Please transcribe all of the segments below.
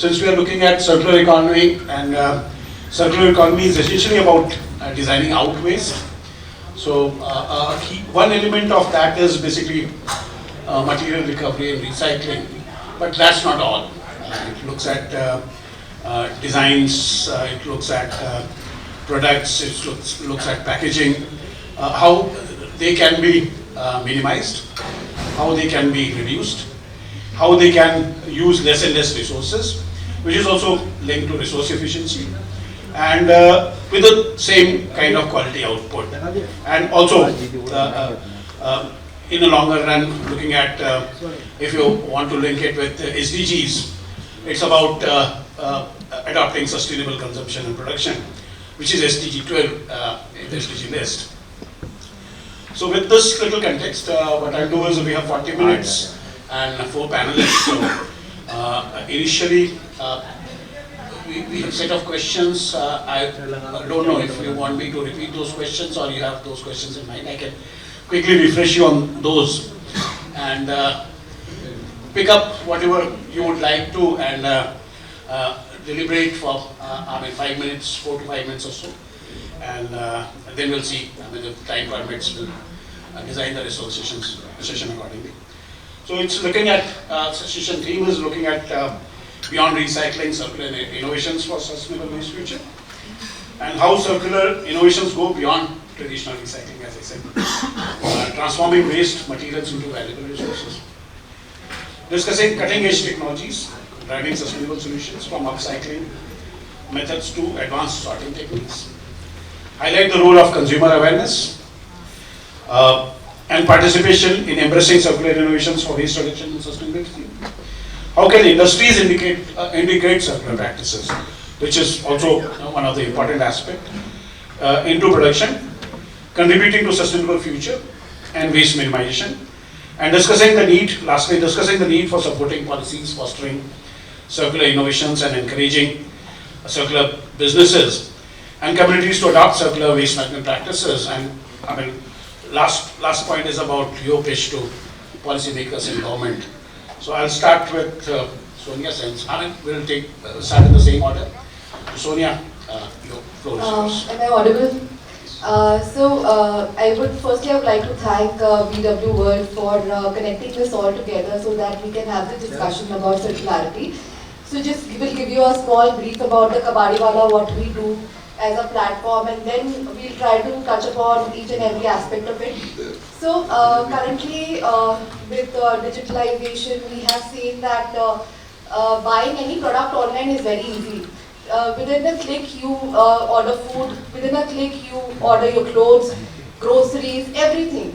since we are looking at circular economy, and circular economy is essentially about designing out waste. So one element of that is basically material recovery and recycling, but that's not all. It looks at designs, it looks at products, it looks at packaging, how they can be minimized, how they can be reduced, how they can use less and less resources, which is also linked to resource efficiency, and with the same kind of quality output. And also, in the longer run, looking at if you want to link it with SDGs, it's about adopting sustainable consumption and production, which is SDG 12 in the SDG list. So with this little context, what I'll do is we have 40 minutes and 4 panelists. So initially, we have a set of questions. I don't know if you want me to repeat those questions or you have those questions in mind. I can quickly refresh you on those and pick up whatever you would like to, and deliberate for 5 minutes, 4 to 5 minutes or so, and then we'll see. If time permits, we'll design the resource session accordingly. So it's looking at session theme is looking at beyond recycling, circular innovations for sustainable waste future, and how circular innovations go beyond traditional recycling, as I said, transforming waste materials into valuable resources. Discussing cutting-edge technologies, driving sustainable solutions from upcycling methods to advanced sorting techniques. Highlight the role of consumer awareness and participation in embracing circular innovations for waste reduction and sustainability. How can industries integrate circular practices, which is also one of the important aspects, into production, contributing to sustainable future and waste minimization. And lastly, discussing the need for supporting policies, fostering circular innovations and encouraging circular businesses and communities to adopt circular waste management practices. And last point is about your pitch to policymakers in government. So I'll start with Sonia, since we'll start in the same order. Sonia, your floor is yours. Am I audible? I would like to thank VW World for connecting this all together so that we can have the discussion about circularity. So just will give you a small brief about the Kabadiwala, what we do as a platform, and then we'll try to touch upon each and every aspect of it. So currently with digitalization, we have seen that buying any product online is very easy. Within a click you order food, within a click you order your clothes, groceries, everything.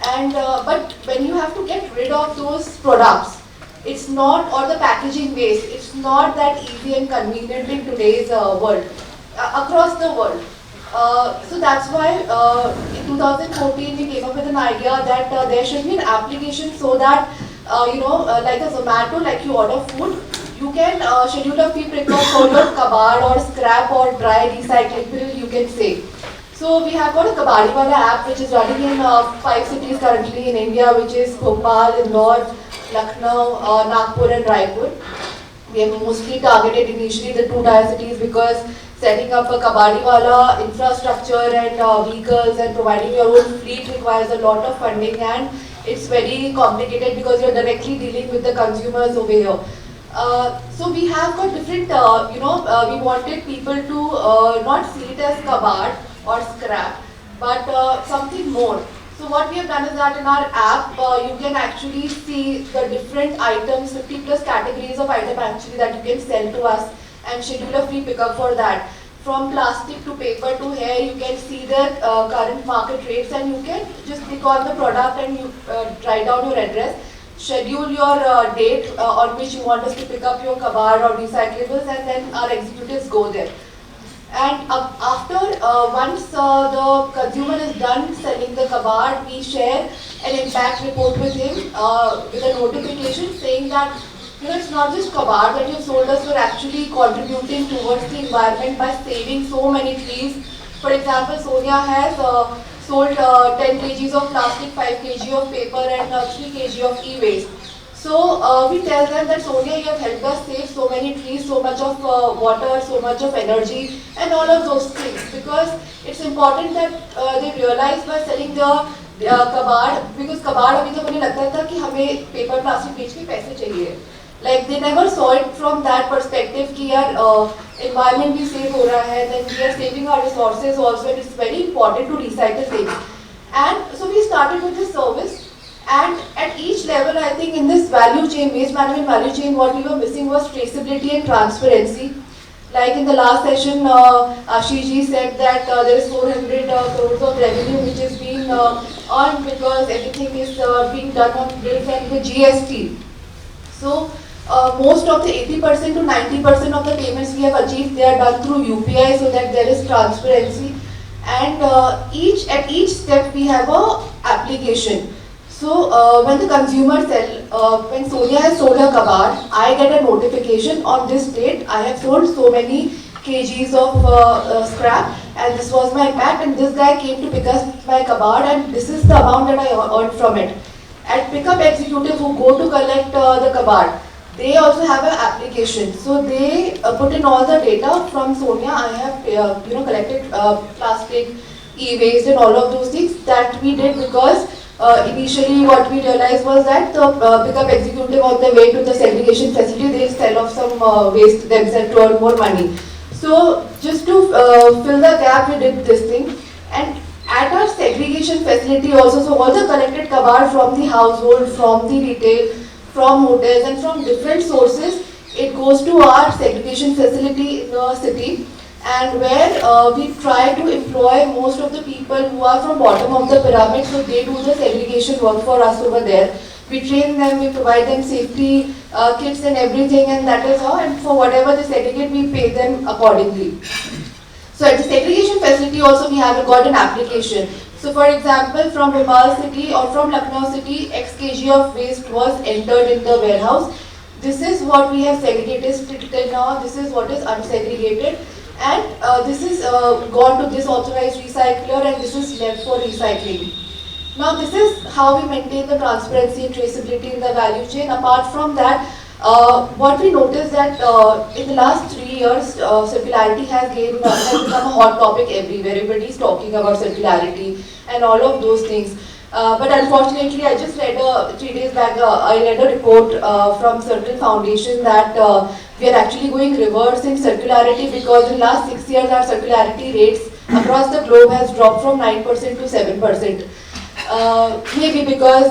And but when you have to get rid of those products, it's not, or the packaging waste, it's not that easy and convenient in today's world, across the world. So that's why in 2014 we came up with an idea that there should be an application so that like a Zomato, like you order food, you can schedule a fee pickup for your kabad or scrap or dry recycling, you can say. So we have got a Kabadiwala app which is running in 5 cities currently in India, which is Bhopal, Indore, Lucknow, Nagpur and Raipur. We have mostly targeted initially the 2 tier cities because setting up a Kabadiwala infrastructure and vehicles and providing your own fleet requires a lot of funding, and it's very complicated because you're directly dealing with the consumers over here. So we have got different, we wanted people to not see it as kabad or scrap, but something more. So what we have done is that in our app, you can actually see the different items, 50+ categories of item actually that you can sell to us and schedule a free pickup for that. From plastic to paper to hair, you can see the current market rates, and you can just click on the product and you write down your address, schedule your date on which you want us to pick up your kabad or recyclables, and then our executives go there. And after, once the consumer is done selling the kabad, we share an impact report with him with a notification saying that it's not just kabad that you've sold us, you're actually contributing towards the environment by saving so many trees. For example, Sonia has sold 10 kgs of plastic, 5 kg of paper and 3 kg of e-waste. So we tell them that Sonia, you have helped us save so many trees, so much of water, so much of energy, and all of those things. Because it's important that they realize by selling the कबाड़, because कबाड़ अभी तो मुझे लगता था कि हमें paper plastic बेच के पैसे चाहिए. Like they never saw it from that perspective कि यार environment भी save हो रहा है, then we are saving our resources also, and it's very important to recycle things. And so we started with this service. And at each level, I think in this value chain, waste management value chain, what we were missing was traceability and transparency. Like in the last session, Ashish ji said that there is 400 crores of revenue which is being earned because everything is being done on bills and the GST. So most of the 80% to 90% of the payments we have achieved, they are done through UPI so that there is transparency. And at each step we have a application. So when the consumer when Sonia has sold her kabad, I get a notification on this date. I have sold so many kgs of scrap, and this was my impact. And this guy came to pick up my kabad, and this is the amount that I earned from it. At pickup executive who go to collect the kabad, they also have an application. So they put in all the data from Sonia. I have collected plastic, e-waste, and all of those things that we did because. Initially what we realized was that the pickup executive on their way to the segregation facility, they sell off some waste themselves to earn more money. So just to fill the gap, we did this thing. And at our segregation facility also, so all the collected kabad from the household, from the retail, from hotels and from different sources, it goes to our segregation facility in the city. And where we try to employ most of the people who are from bottom of the pyramid, so they do the segregation work for us over there. We train them, we provide them safety kits and everything, and that is how, and for whatever they segregate, we pay them accordingly. So at the segregation facility also we have got an application. So for example, from Bhalla city or from Lucknow city, X kg of waste was entered in the warehouse. This is what we have segregated till now, this is what is unsegregated. And this is gone to this authorized recycler, and this is left for recycling. Now this is how we maintain the transparency and traceability in the value chain. Apart from that, what we noticed that in the last 3 years, circularity has become a hot topic everywhere. Everybody is talking about circularity and all of those things. But unfortunately, I just read 3 days back, I read a report from certain foundation that we are actually going reverse in circularity because in the last 6 years our circularity rates across the globe has dropped from 9% to 7%. Maybe because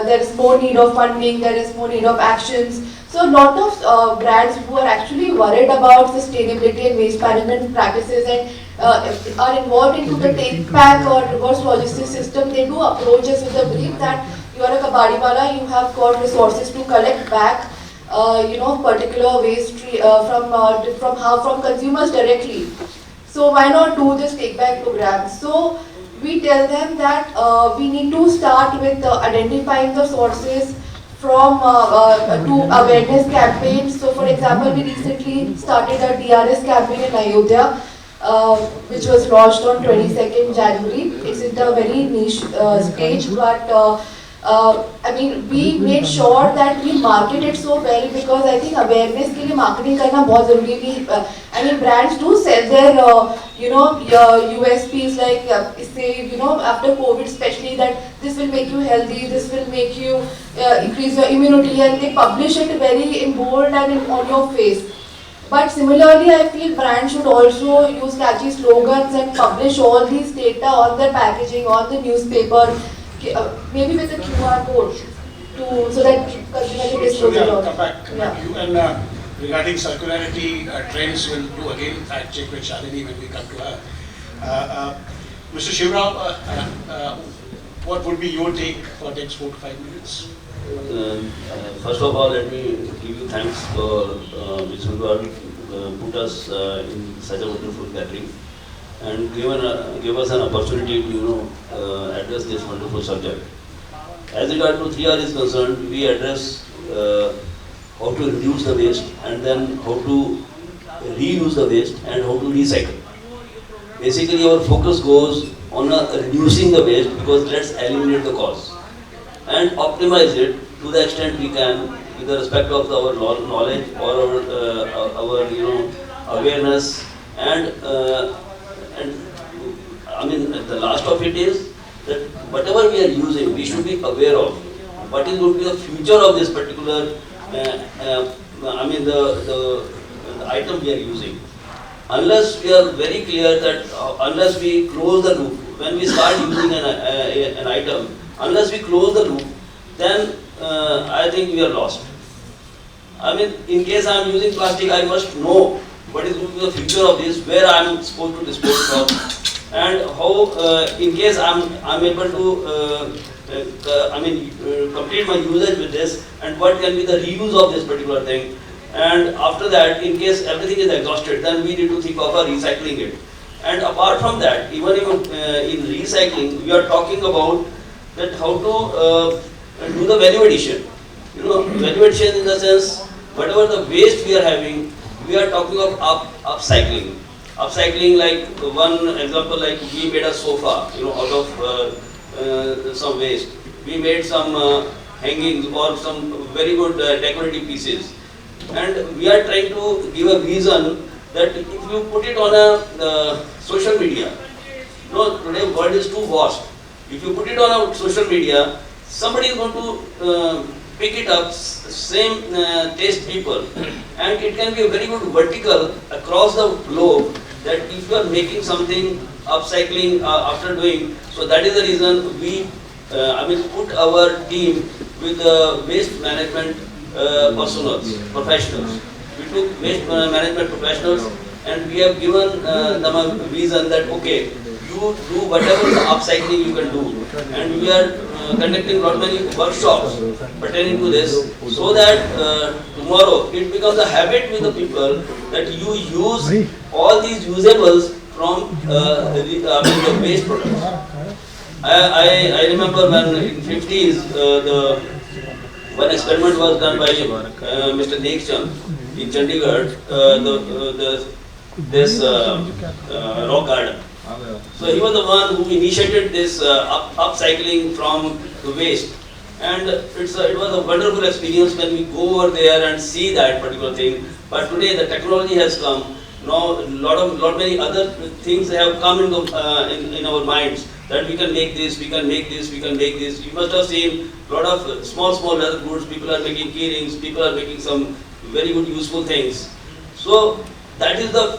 there is more need of funding, there is more need of actions. So a lot of brands who are actually worried about sustainability and waste management practices and are involved into the take back or reverse logistics system, they do approach us with the belief that you are a Kabadiwala, you have got resources to collect back particular waste from consumers directly. So why not do this take back program? So we tell them that we need to start with identifying the sources from to awareness campaigns. So for example, we recently started a DRS campaign in Ayodhya, which was launched on 22nd January. It's in a very niche stage, but we made sure that we market it so well because I think awareness के लिए marketing करना बहुत ज़रूरी है. Brands do sell their USPs like after COVID especially that this will make you healthy, this will make you increase your immunity, and they publish it very in bold and on your face. But similarly, I feel brands should also use catchy slogans and publish all these data on their packaging, on the newspaper. Maybe with a QR code so that consumer can disclose it. Come back to you. And regarding circularity trends, we'll do again fact check with Shalini when we come to her. Mr. Shivrao, what would be your take for the next 4 to 5 minutes? First of all, let me give you thanks for Mr. Goyal put us in such a wonderful gathering and give us an opportunity to address this wonderful subject. As regard to 3R is concerned, we address how to reduce the waste and then how to reuse the waste and how to recycle. Basically, our focus goes on reducing the waste because let's eliminate the cause and optimize it to the extent we can, with the respect of our knowledge or our awareness, and I mean the last of it is that whatever we are using, we should be aware of what is going to be the future of this particular I mean the item we are using. Unless we are very clear that unless we close the loop, when we start using an item, unless we close the loop, then I think we are lost. I mean, in case I am using plastic, I must know what is going to be the future of this, where I am supposed to dispose of, and how, in case I am able to complete my usage with this, and what can be the reuse of this particular thing. And after that, in case everything is exhausted, then we need to think of recycling it. And apart from that, even in recycling, we are talking about that how to do the value addition. Value addition in the sense, whatever the waste we are having, we are talking of upcycling. Upcycling, like one example, like we made a sofa, out of some waste. We made some hangings or some very good decorative pieces. And we are trying to give a reason that if you put it on a social media, today world is too vast. If you put it on a social media, somebody is going to pick it up, same taste people, and it can be a very good vertical across the globe that if you are making something, upcycling after doing, so that is the reason we put our team with waste management professionals. We took waste management professionals and we have given them a vision that okay, you do whatever the upcycling you can do, and we are conducting lot many workshops pertaining to this, so that tomorrow it becomes a habit with the people that you use all these usables from the waste products. I remember when in 50s one experiment was done by Mr. Nekchand in Chandigarh, this rock garden. So he was the one who initiated this upcycling from the waste, and it was a wonderful experience when we go over there and see that particular thing. But today the technology has come. Now lot many other things have come in our minds that we can make this, we can make this, we can make this. You must have seen lot of small leather goods. People are making key rings. People are making some very good useful things. So that is the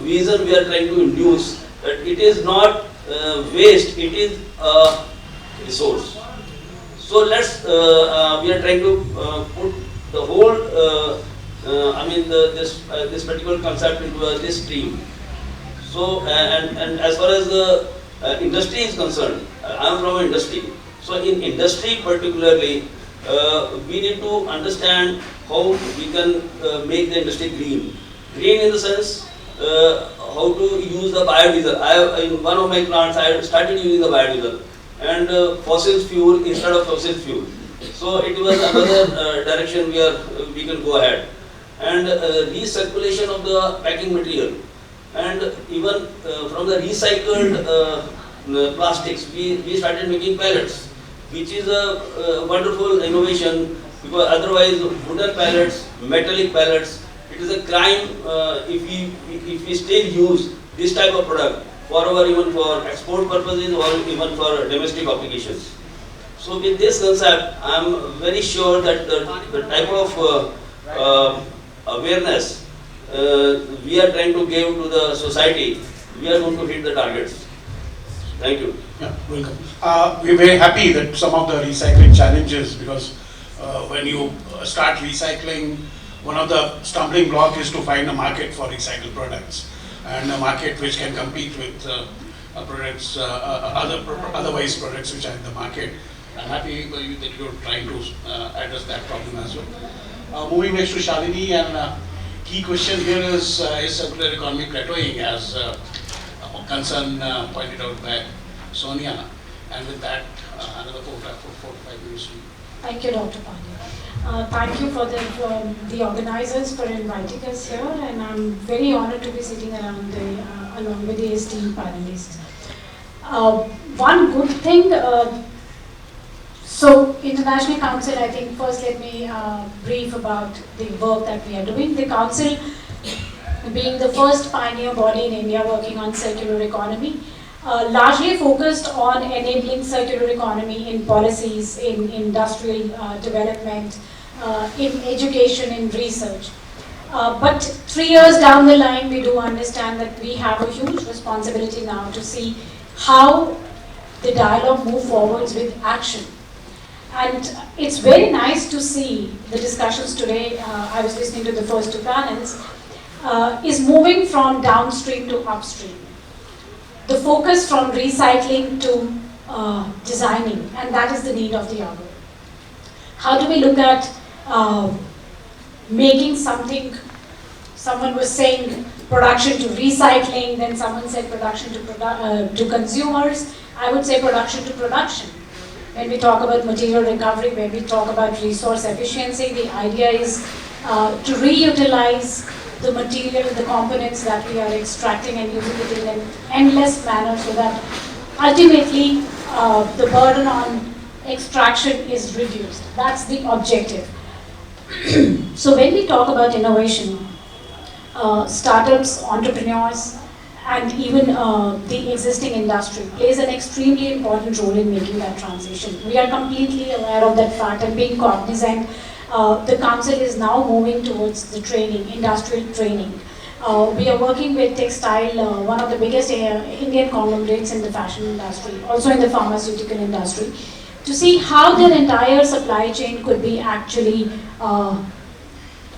reason we are trying to induce that it is not waste, it is a resource. So we are trying to put the whole this particular concept into this stream. So and as far as the industry is concerned, I am from industry. So in industry particularly, we need to understand how we can make the industry green. Green in the sense, how to use the biodiesel. In one of my plants, I started using the biodiesel and fossil fuel instead of fossil fuel. So it was another direction we can go ahead. And recirculation of the packing material. And even from the recycled plastics, we started making pallets, which is a wonderful innovation, because otherwise wooden pallets, metallic pallets, it is a crime if we still use this type of product even for export purposes or even for domestic applications. So with this concept, I am very sure that the type of awareness we are trying to give to the society, we are going to hit the targets. Thank you. Yeah, welcome. We're very happy that some of the recycling challenges, because when you start recycling, one of the stumbling blocks is to find a market for recycled products, and a market which can compete with products, otherwise products which are in the market. I'm happy that you're trying to address that problem as well. Moving next to Shalini, and key question here is circular economy plateauing, as concern pointed out by Sonia, and with that another 4 to 5 minutes. Thank you, Dr. Pandey. Thank you for the organizers for inviting us here, and I'm very honored to be sitting around along with the esteemed panelists. One good thing, So, International Council, I think first let me brief about the work that we are doing. The Council, being the first pioneer body in India working on circular economy, largely focused on enabling circular economy in policies, in industrial development, in education, in research. But 3 years down the line, we do understand that we have a huge responsibility now to see how the dialogue move forwards with action. And it's very nice to see the discussions today. I was listening to the first two panels, is moving from downstream to upstream. The focus from recycling to designing, and that is the need of the hour. How do we look at making something? Someone was saying production to recycling, then someone said production to consumers. I would say production to production. When we talk about material recovery, when we talk about resource efficiency, the idea is to reutilize the material, the components that we are extracting and using it in an endless manner so that ultimately the burden on extraction is reduced. That's the objective. So when we talk about innovation, startups, entrepreneurs, and even the existing industry plays an extremely important role in making that transition. We are completely aware of that fact and being cognizant. The council is now moving towards the training, industrial training. We are working with textile, one of the biggest Indian conglomerates in the fashion industry, also in the pharmaceutical industry, to see how their entire supply chain could be actually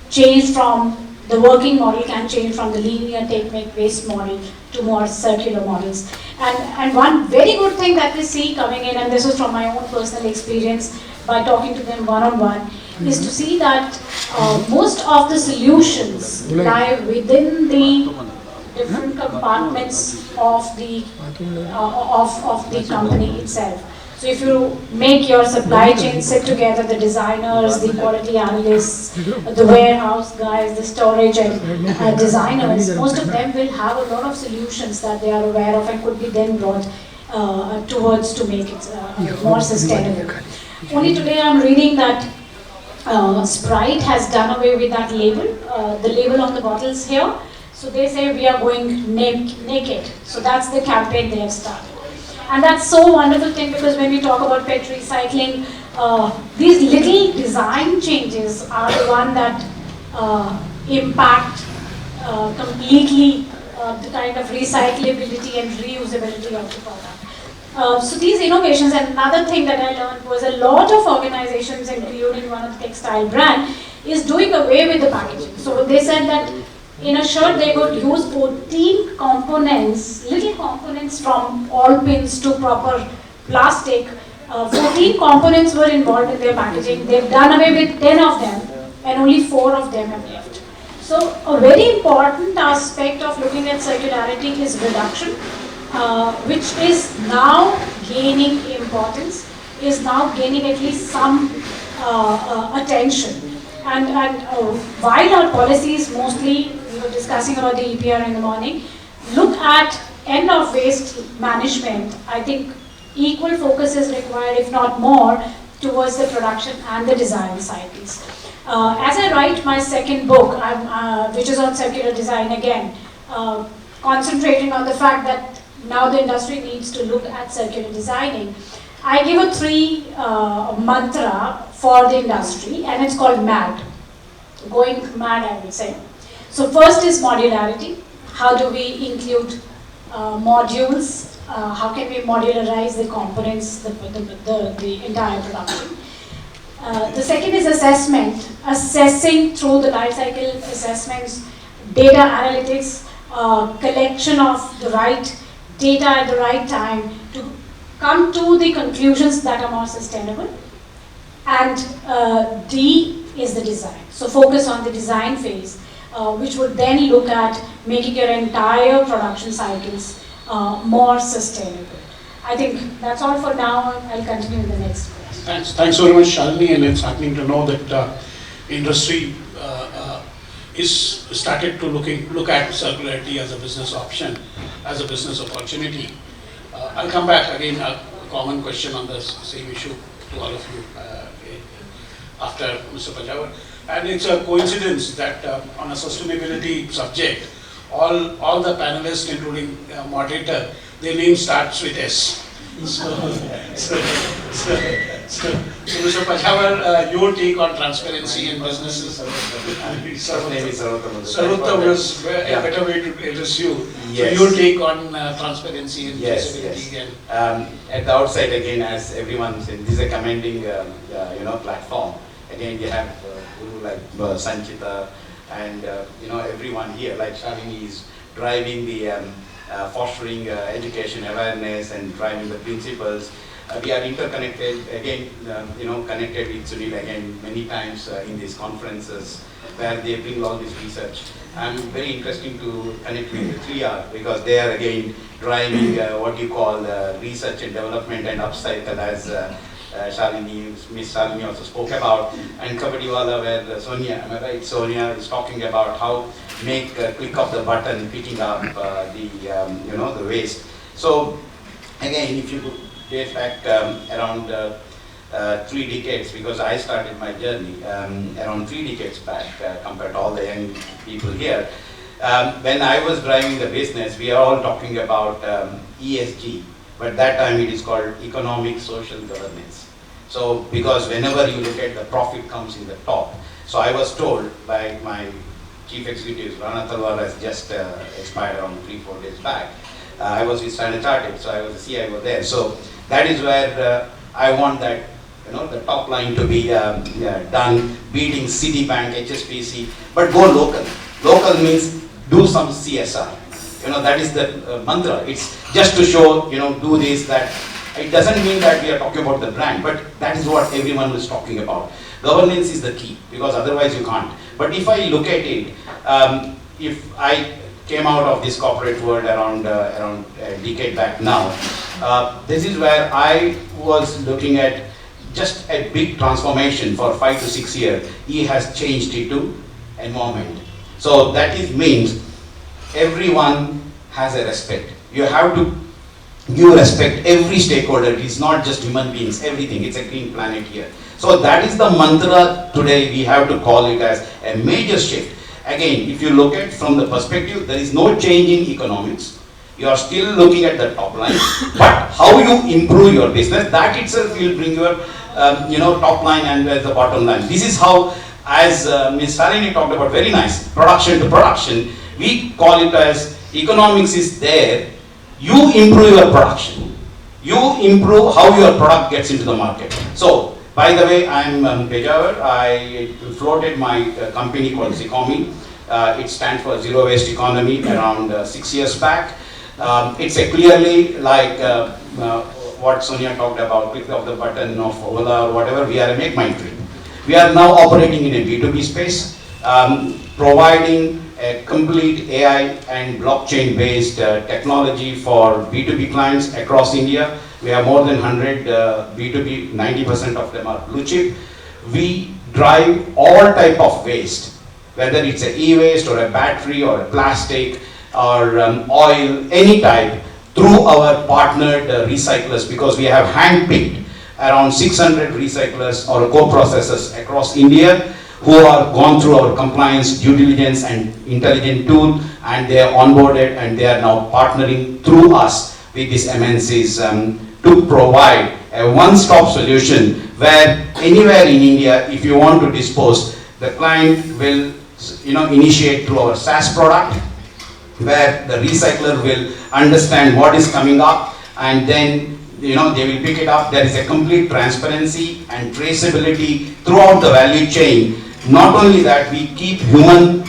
changed from the working model can change from the linear take, make, waste model to more circular models. And one very good thing that we see coming in, and this is from my own personal experience by talking to them one-on-one, is to see that most of the solutions lie within the different compartments of the company itself. So if you make your supply chain sit together, the designers, the quality analysts, the warehouse guys, the storage and designers, most of them will have a lot of solutions that they are aware of and could be then brought towards to make it more sustainable. Only today I'm reading that Sprite has done away with that label, the label on the bottles here. So they say we are going naked. So that's the campaign they have started. And that's so wonderful thing because when we talk about PET recycling, these little design changes are the one that impact completely the kind of recyclability and reusability of the product. So these innovations, and another thing that I learned was a lot of organizations, including one of the textile brand, is doing away with the packaging. So they said that in a shirt they would use 14 components, little components from all pins to proper plastic. 14 components were involved in their packaging. They've done away with 10 of them and only 4 of them have left. So a very important aspect of looking at circularity is reduction, which is now gaining importance, is now gaining at least some attention. And while our policies mostly, we were discussing about the EPR in the morning, look at end of waste management, I think equal focus is required, if not more, towards the production and the design cycles. As I write my second book, which is on circular design again, concentrating on the fact that now the industry needs to look at circular designing, I give a 3 mantra for the industry, and it's called MAD, going mad, I would say. So first is modularity. How do we include modules? How can we modularize the components, the entire production? The second is assessment, assessing through the life cycle assessments, data analytics, collection of the right data at the right time to come to the conclusions that are more sustainable. And D is the design. So focus on the design phase, which would then look at making your entire production cycles more sustainable. I think that's all for now. I'll continue in the next question. Thanks very much, Shalini, and it's heartening to know that industry is started to look at circularity as a business option, as a business opportunity. I'll come back again, a common question on the same issue. to all of you after Mr. Pejavar. And it's a coincidence that on a sustainability subject, all the panelists, including moderator, their name starts with S. So Mr. Pejavar, your take on transparency in businesses. Sarvottam was a better way to address you. Yes. So your take on transparency and Yes, traceability. yes. At the outside, again, as everyone said, this is a commending, platform. Again, we have guru like Sanchita and everyone here, like Shalini is driving the fostering education awareness and driving the principles. We are interconnected, again, connected with Suneel again many times in these conferences where they bring all this research. I'm very interesting to connect with the 3R because they are again driving what you call research and development and upcycle as Miss Shalini also spoke about, and Kabadiwala where Sonia, am I right? Sonia is talking about how make a click of the button picking up the waste. So again, if you date back around 3 decades, because I started my journey around 3 decades back compared to all the young people here. When I was driving the business, we are all talking about ESG, but that time it is called economic social governance. So because whenever you look at the profit comes in the top. So I was told by my chief executives, Rana Talwar has just expired around 3-4 days back. I was with Standard Chartered, so I was the CIO there. So that is where I want that, the top line to be done, beating Citibank, HSBC, but go local. Local means do some CSR. That is the mantra. It's just to show, do this, that. It doesn't mean that we are talking about the brand, but that is what everyone is talking about. Governance is the key, because otherwise you can't. But if I look at it, if I came out of this corporate world around a decade back now, this is where I was looking at just a big transformation for 5 to 6 years. He has changed it to environment. So that means everyone has a respect. You have to give respect every stakeholder. It is not just human beings, everything. It's a green planet here. So that is the mantra today. We have to call it as a major shift. Again, if you look at from the perspective, there is no change in economics. You are still looking at the top line, but how you improve your business, that itself will bring your top line and the bottom line. This is how, as Ms. Shalini talked about, very nice, production to production, we call it as economics is there. You improve your production. You improve how your product gets into the market. So, by the way, I'm Pejavar. I floated my company called Zecomy. It stands for Zero Waste Economy around 6 years back. It's a clearly like what Sonia talked about, click of the button of Ola or whatever. We are a make mine tree. We are now operating in a B2B space, providing a complete AI and blockchain based technology for B2B clients across India. We have more than 100 B2B, 90% of them are blue chip. We drive all type of waste, whether it's a e-waste or a battery or a plastic or oil, any type, through our partnered recyclers, because we have handpicked around 600 recyclers or co-processors across India who are gone through our compliance, due diligence and intelligent tool, and they are onboarded and they are now partnering through us with these MNCs to provide a one-stop solution where anywhere in India, if you want to dispose, the client will initiate through our SaaS product, where the recycler will understand what is coming up and then they will pick it up. There is a complete transparency and traceability throughout the value chain. Not only that, we keep human,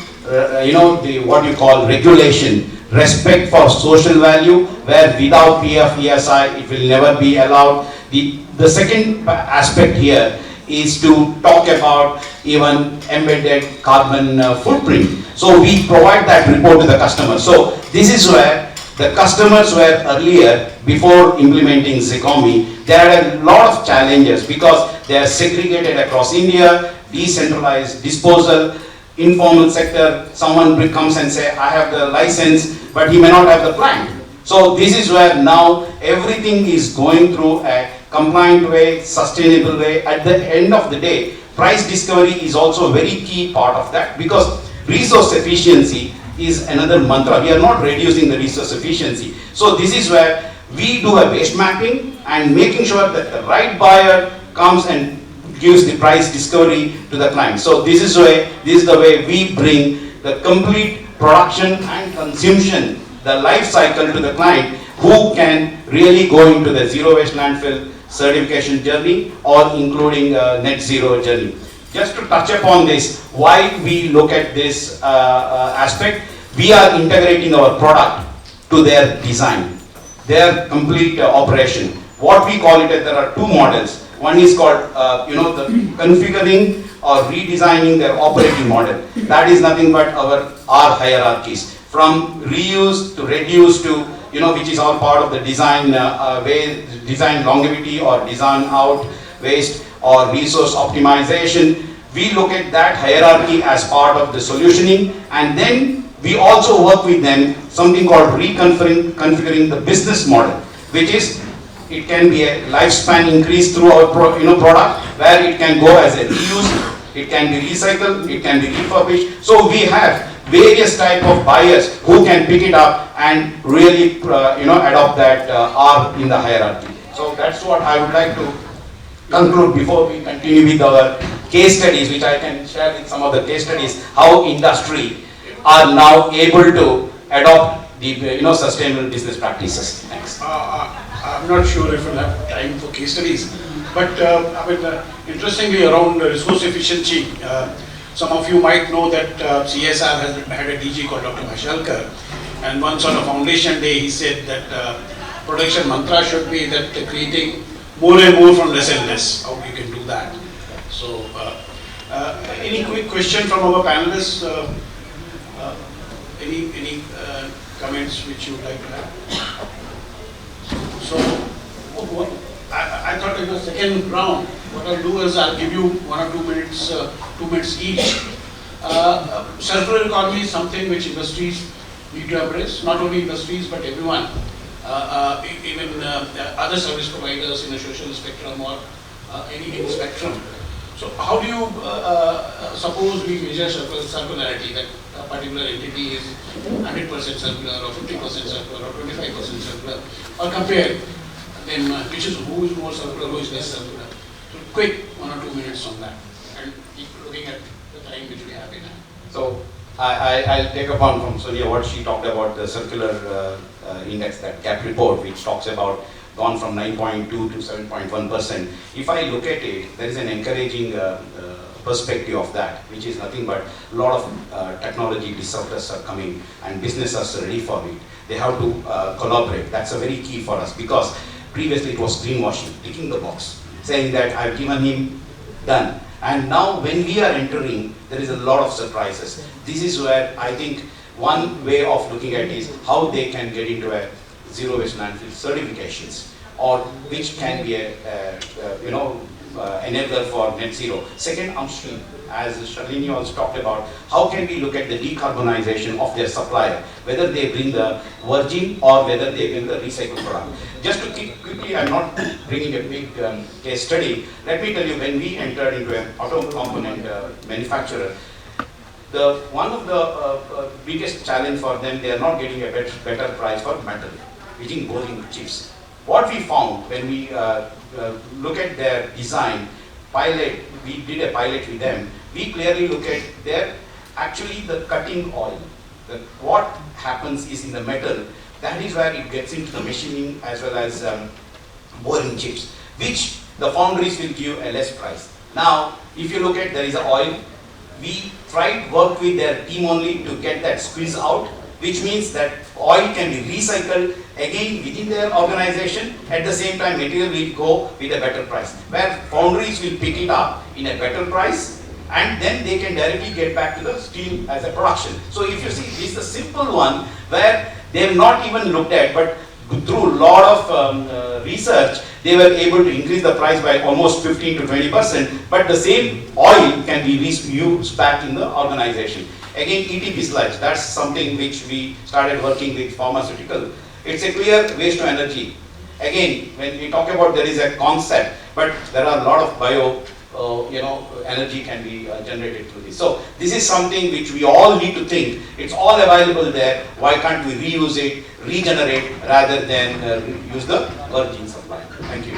what you call regulation, respect for social value, where without PF, ESI, it will never be allowed. The second aspect here is to talk about even embedded carbon footprint. So we provide that report to the customer. So this is where the customers were earlier, before implementing Zecomy, there are a lot of challenges because they are segregated across India, decentralized disposal, informal sector. Someone comes and say, I have the license, but he may not have the plant. So this is where now everything is going through a compliant way, sustainable way. At the end of the day, price discovery is also a very key part of that, because resource efficiency is another mantra. We are not reducing the resource efficiency. So this is where we do a waste mapping and making sure that the right buyer comes and gives the price discovery to the client. So this is the way we bring the complete production and consumption, the life cycle to the client, who can really go into the zero waste landfill certification journey or including net zero journey. Just to touch upon this, why we look at this aspect, we are integrating our product to their design, their complete operation. What we call it, there are two models. One is called, the configuring or redesigning their operating model. That is nothing but our hierarchies. From reuse to reduce to, which is all part of the design design longevity or design out waste or resource optimization. We look at that hierarchy as part of the solutioning, and then we also work with them something called reconfiguring the business model, which is, it can be a lifespan increase through our product, where it can go as a reuse, it can be recycled, it can be refurbished. So we have various type of buyers who can pick it up and really adopt that R in the hierarchy. So that's what I would like to conclude before we continue with our case studies, which I can share with some of the case studies, how industry are now able to adopt the sustainable business practices. Thanks. I'm not sure if we'll have time for case studies, but interestingly, around resource efficiency, some of you might know that CSR has had a DG called Dr. Mashalkar, and once on a foundation day he said that production mantra should be that creating more and more from less and less. How you can do that? So, any quick question from our panelists? Any comments which you would like to have? So, I thought in the second round, what I'll do is I'll give you 1 or 2 minutes, 2 minutes each. Circular economy is something which industries need to embrace, not only industries but everyone, even other service providers in a social spectrum or any spectrum. So how do you suppose we measure circularity, that a particular entity is 100% circular or 50% circular or 25% circular, or compare then which is who is more circular, who is less circular. So quick 1 or 2 minutes on that, and keep looking at the time which we have in hand. So I'll take upon from Sonia what she talked about, the circular index, that CAP report, which talks about gone from 9.2 to 7.1%. If I look at it, there is an encouraging perspective of that, which is nothing but a lot of technology disruptors are coming and businesses are ready for it. They have to collaborate. That's a very key for us, because previously it was greenwashing, ticking the box, saying that I've given him, done. And now when we are entering, there is a lot of surprises. This is where I think one way of looking at is how they can get into a zero waste landfill certifications, or which can be a enabler for net zero. Second, upstream, as Shalini also talked about, how can we look at the decarbonization of their supplier, whether they bring the virgin or whether they bring the recycled product. Just to keep quickly, I'm not bringing a big case study. Let me tell you, when we entered into an auto component manufacturer, one of the biggest challenge for them, they are not getting a better price for metal, which is boring chips. What we found when we look at their design, we did a pilot with them, we clearly look at actually the cutting oil. What happens is in the metal, that is where it gets into the machining as well as boring chips, which the foundries will give a less price. Now, if you look at, there is an oil, we work with their team only to get that squeeze out, which means that oil can be recycled again within their organization. At the same time, material will go with a better price, where foundries will pick it up in a better price, and then they can directly get back to the steel as a production. So if you see, this is a simple one where they have not even looked at, but through a lot of research, they were able to increase the price by almost 15 to 20%, but the same oil can be used back in the organization. Again, ETP sludge, that's something which we started working with pharmaceutical. It's a clear waste to energy. Again, when we talk about there is a concept, but there are a lot of energy can be generated through this. So this is something which we all need to think. It's all available there. Why can't we reuse it, regenerate, rather than use the virgin supply? Thank you.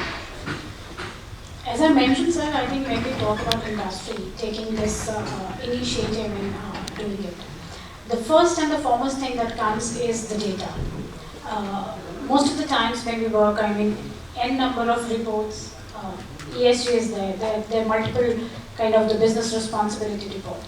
As I mentioned, sir, I think when we talk about industry taking this initiative and doing it, the first and the foremost thing that comes is the data. Most of the times when we work, I mean, n number of reports, ESG is there. There are multiple kind of the business responsibility report.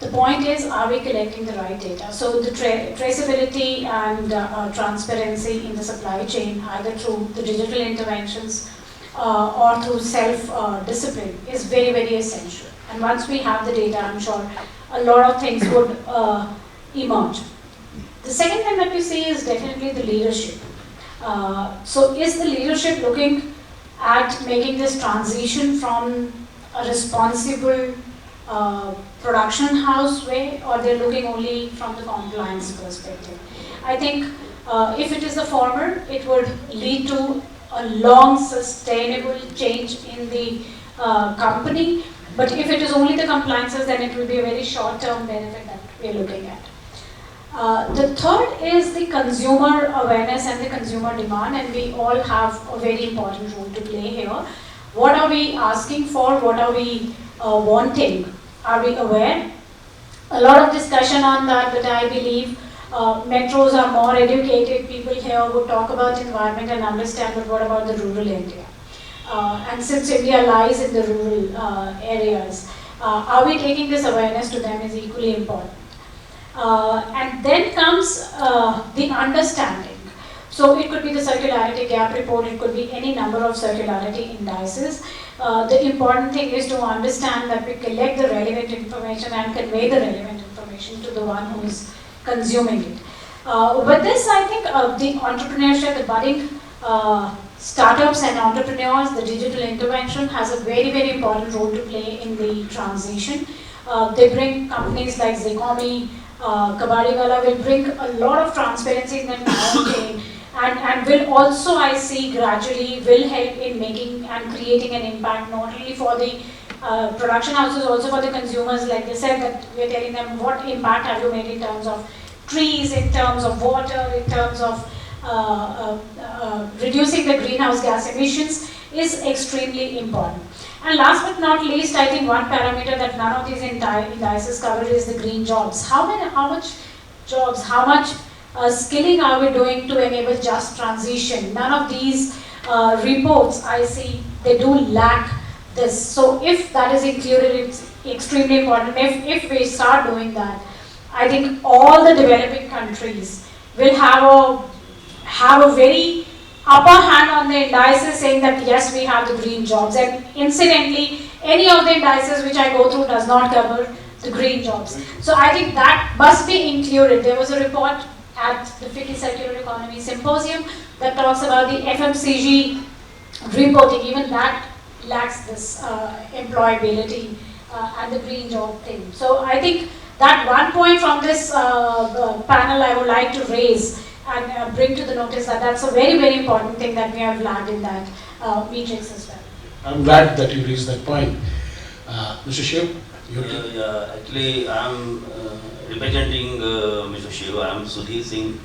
The point is, are we collecting the right data? So the traceability and transparency in the supply chain, either through the digital interventions or through self-discipline, is very, very essential. And once we have the data, I'm sure a lot of things would emerge. The second thing that we see is definitely the leadership. So is the leadership looking at making this transition from a responsible production house way, or they're looking only from the compliance perspective? I think if it is the former, it would lead to a long sustainable change in the company. But if it is only the compliances, then it will be a very short-term benefit that we are looking at. The third is the consumer awareness and the consumer demand, and we all have a very important role to play here. What are we asking for? What are we wanting? Are we aware? A lot of discussion on that, but I believe metros are more educated. People here would talk about environment and understand, but what about the rural India? And since India lies in the rural areas, are we taking this awareness to them is equally important. And then comes the understanding. So it could be the circularity gap report, it could be any number of circularity indices. The important thing is to understand that we collect the relevant information and convey the relevant information to the one who is consuming it. With this, I think the entrepreneurship, the budding startups and entrepreneurs, the digital intervention has a very, very important role to play in the transition. They bring companies like Zecomy, Kabadiwala will bring a lot of transparency in the entire chain, and will also, I see, gradually will help in making and creating an impact not only for the production houses, also for the consumers. Like they said, that we are telling them what impact have you made in terms of trees, in terms of water, in terms of reducing the greenhouse gas emissions is extremely important. And last but not least, I think one parameter that none of these indices cover is the green jobs. How much jobs, how much skilling are we doing to enable just transition? None of these reports, I see, they do lack this. So if that is included, it's extremely important. If we start doing that, I think all the developing countries will have a very upper hand on the indices, saying that yes, we have the green jobs. And incidentally, any of the indices which I go through does not cover the green jobs. So I think that must be included. There was a report at the FICCI Circular Economy Symposium that talks about the FMCG reporting. Even that lacks this employability and the green job thing. So I think that one point from this panel I would like to raise and bring to the notice that that's a very, very important thing that we have lagged in that matrix as well. I'm glad that you raised that point. Mr. Shiv? Yeah, actually I'm representing Mr. Shiv. I'm Sudhir Singh.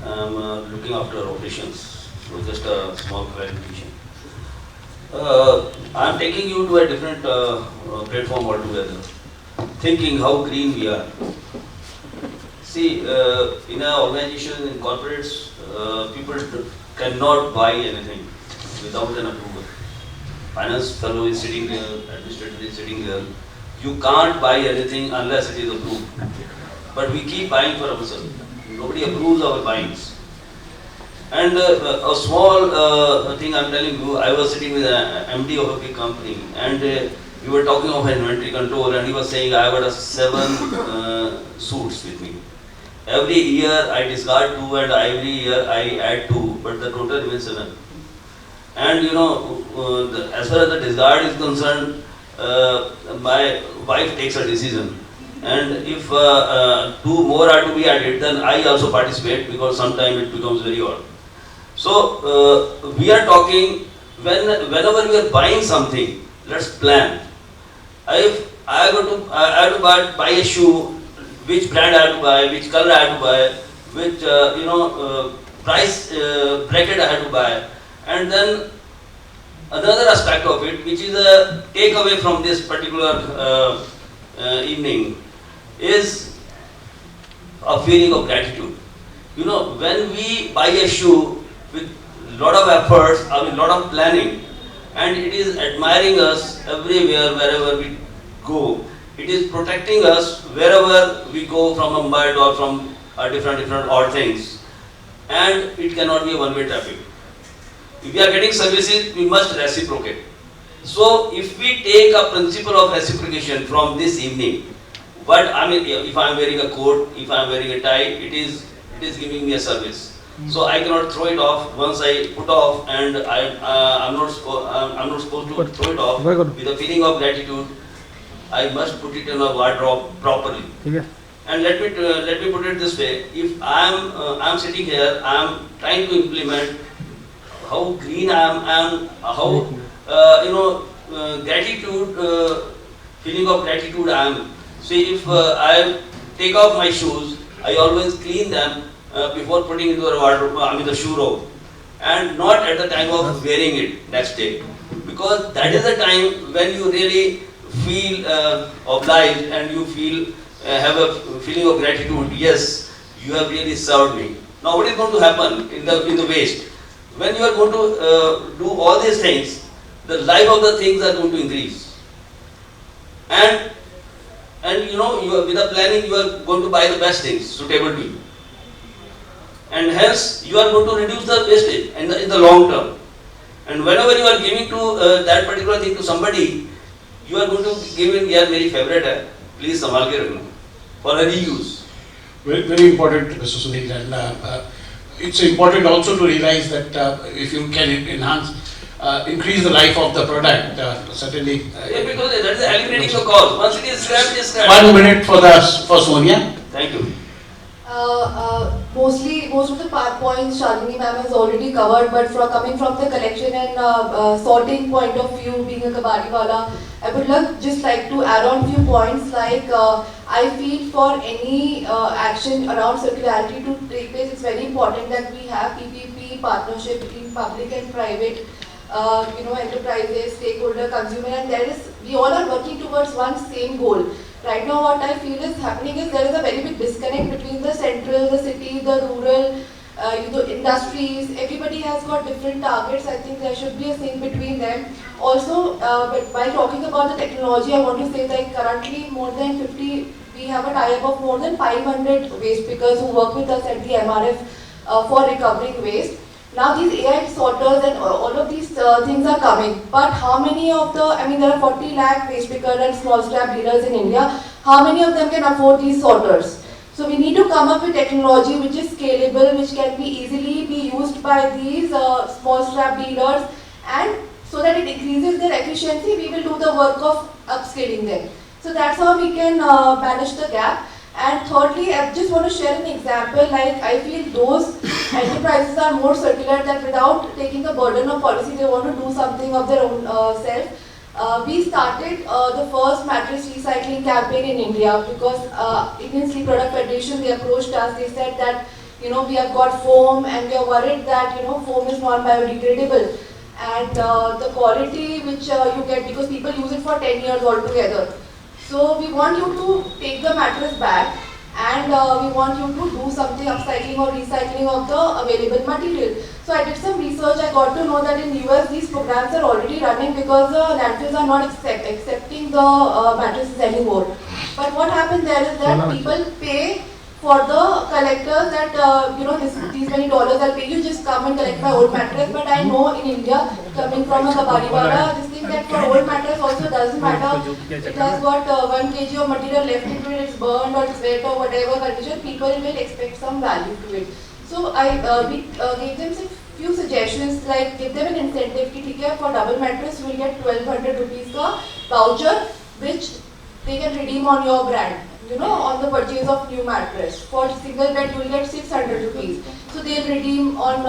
I'm looking after operations. So just a small clarification. I'm taking you to a different platform altogether. Thinking how green we are. See, in our organization, in corporates, people cannot buy anything without an approval. Finance fellow is sitting there, administrator is sitting there. You can't buy anything unless it is approved. But we keep buying for ourselves. Nobody approves our buyings. And a small thing I'm telling you, I was sitting with an MD of a big company, and we were talking of inventory control, and he was saying, I got 7 suits with me. Every year I discard 2 and every year I add 2, but the total remains 7. And you know, as far as the discard is concerned, my wife takes a decision. And if 2 more are to be added, then I also participate, because sometimes it becomes very odd. So we are talking whenever we are buying something, let's plan. If I have to buy a shoe, which brand I have to buy, which color I have to buy, which price bracket I have to buy, and then another aspect of it, which is a takeaway from this particular evening, is a feeling of gratitude. You know, when we buy a shoe with lot of efforts, lot of planning, and it is admiring us everywhere, wherever we go. It is protecting us wherever we go from a mud or from different odd things. And it cannot be a one-way traffic. If we are getting services, we must reciprocate. So if we take a principle of reciprocation from this evening, if I am wearing a coat, if I am wearing a tie, it is giving me a service. So I cannot throw it off once I put off, and I'm not supposed to throw it off. With a feeling of gratitude, I must put it in a wardrobe properly. And let me put it this way: if I'm sitting here, I'm trying to implement how green I am, and how gratitude, feeling of gratitude I am. See, if I take off my shoes, I always clean them before putting into the wardrobe, the shoe robe, and not at the time of wearing it next day, because that is the time when you really feel obliged, and you have a feeling of gratitude. Yes, you have really served me. Now, what is going to happen in the waste? When you are going to do all these things, the life of the things are going to increase, and with the planning, you are going to buy the best things suitable to you. And hence, you are going to reduce the wastage in the long term. And whenever you are giving to that particular thing to somebody, you are going to give in, yeah, very favorite hai, please sambhal ke rakhna, for a reuse. Very, very important, Mr. Suneel. And it's important also to realize that if you can increase the life of the product, certainly. Because that is eliminating the cost. Once it is scrapped, it is scrapped. 1 minute for Sonia. Thank you. Most of the points Shalini ma'am has already covered, but coming from the collection and sorting point of view, being a Kabadiwala, I would just like to add on few points. Like I feel for any action around circularity to take place, it's very important that we have PPP partnership between public and private, enterprises, stakeholder, consumer, and we all are working towards one same goal. Right now, what I feel is happening is there is a very big disconnect between the central, the city, the rural, the industries. Everybody has got different targets. I think there should be a sync between them. Also, while talking about the technology, I want to say that currently we have a tie-up of more than 500 waste pickers who work with us at the MRF for recovering waste. Now these AI sorters and all of these things are coming, but how many of there are 40 lakh waste pickers and small scrap dealers in India, how many of them can afford these sorters? So we need to come up with technology which is scalable, which can be easily be used by these small scrap dealers, and so that it increases their efficiency, we will do the work of upscaling them. So that's how we can manage the gap. And thirdly, I just want to share an example. Like I feel those enterprises are more circular that without taking the burden of policy, they want to do something of their own self. We started the first mattress recycling campaign in India because Indian Sleep Product Federation, they approached us. They said that we have got foam and we are worried that foam is not biodegradable, and the quality which you get, because people use it for 10 years altogether. So we want you to take the mattress back, and we want you to do something upcycling or recycling of the available material. So I did some research. I got to know that in US these programs are already running because the landfills are not accepting the mattresses anymore. But what happened there is that people pay for the collectors that these many dollars I'll pay you, just come and collect my old mattress. But I know in India, coming from a Kabadiwala, this thing that for old mattress also doesn't matter. It has got 1 kg of material left into it, it's burned or it's wet or whatever condition, people will expect some value to it. So we gave them some few suggestions, like give them an incentive ki for double mattress you will get 1200 rupees ka voucher which they can redeem on your brand. on the purchase of new mattress. For single bed, you will get 600 rupees. So they'll redeem on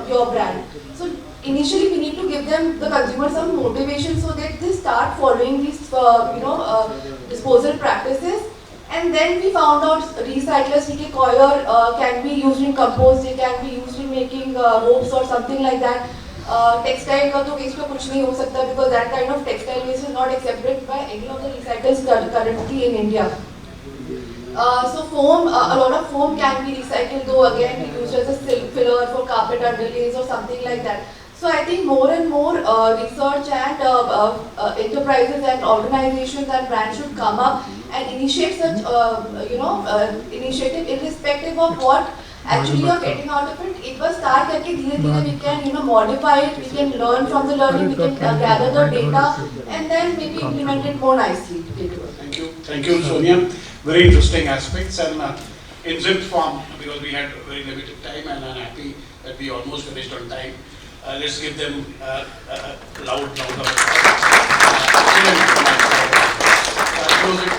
your brand. So initially, we need to give them, the consumer, some motivation so that they start following these, disposal practices. And then we found out recyclers coir can be used in compost, it can be used in making ropes or something like that. Textile का तो waste में कुछ नहीं हो सकता because that kind of textile waste is not accepted by any of the recyclers currently in India. So foam, a lot of foam can be recycled, though again be used as a silk filler for carpet underlays or something like that. So I think more and more research and enterprises and organizations and brands should come up and initiate such, initiative irrespective of what actually you're getting out of it. It was start करके धीरे-धीरे we can modify it, we can learn from the learning, we can gather the data and then maybe implement it more nicely. Thank you, Sonia. Very interesting aspects and in zipped form because we had very limited time and I'm happy that we almost finished on time. Let's give them a loud round of applause. Close it.